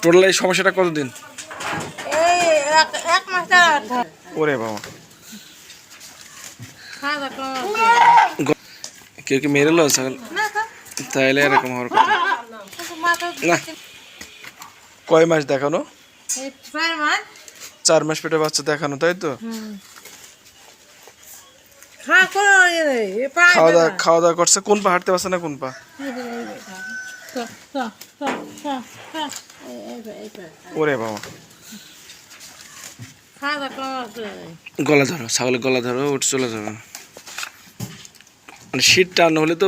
Total এই সমস্যাটা কতদিন? এই এক মাস ধরে। ওরে বাবা, খাওয়া দাওয়া কেউ কি মেরে লো ছাগল? না তো, তাইলে এরকম হওয়ার কথা মাত্র না। কয় মাস দেখানো? এই 4 মাস। 4 মাস পেটে বাচ্চা দেখানো, তাই তো? হ্যাঁ, কোনো ইয়ে নেই, এ পা খাওয়া দাওয়া করছে? কোন পা হাঁটতে পারছে না? কোন পা? ওরে বাবা, খাওয়া দাওয়া গলা ধরো, ছাগলের গলা ধরো, উঠে চলে যাবে। মানে শীত টান হলে তো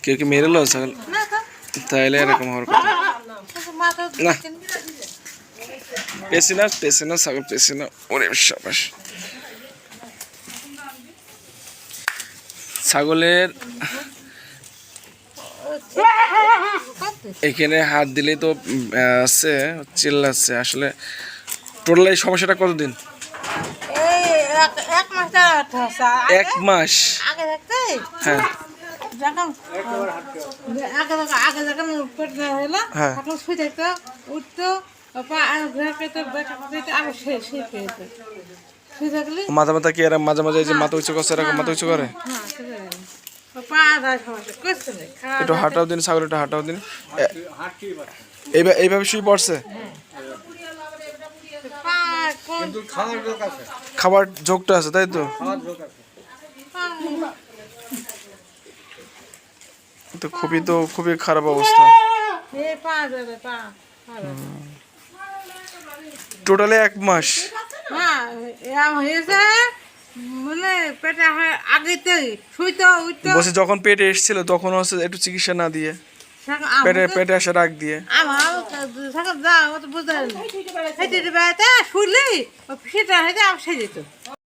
কেউ কি মেরে লো ছাগল? না তো, তাইলে এরকম হওয়ার কথা মাত্র না। পেছি না ছাগল, পেছি না। ওরে সাবাস। ছাগলের এখানে হাত দিলেই তো আছে, চিল্লাচ্ছে। আসলে টোটাল এই সমস্যাটা কতদিন? এই এক মাস ধরে। 1 মাস? আগে থাকতে হ্যাঁ যখন আগে যখন পেট না হলো, হ্যাঁ। তখন শুয়ে থাকতো, উঠতো, পা ঘুরে পেতো, আরো শেষ পেতো। শুয়ে থাকলে মাথা কি এরা মাঝে মাঝে এই যে মাথা উঁচু করছে, এরকম মাথা উঁচু করে? পা আধার সমস্যা করছে না। একটু হাঁটাও দিন ছাগল, একটু হাঁটাও দিন। এইভাবে শুয়ে পড়ছে? পা খাবার ঝোঁকটা আছে, তাই তো? তো খুবই খারাপ অবস্থা। পা যাবে, পা টোটালি 1 মাস? হ্যাঁ, এরম হয়েছে। মানে পেটে আগেতেই শুইতো, উঠতো। বসে যখন পেটে এসেছিল তখন হচ্ছে একটু চিকিৎসা না দিয়ে, পেটে আসে রাখ দিয়ে। আমার যা বুঝতে শুনলি সেটা হয়তো সেটা যেত।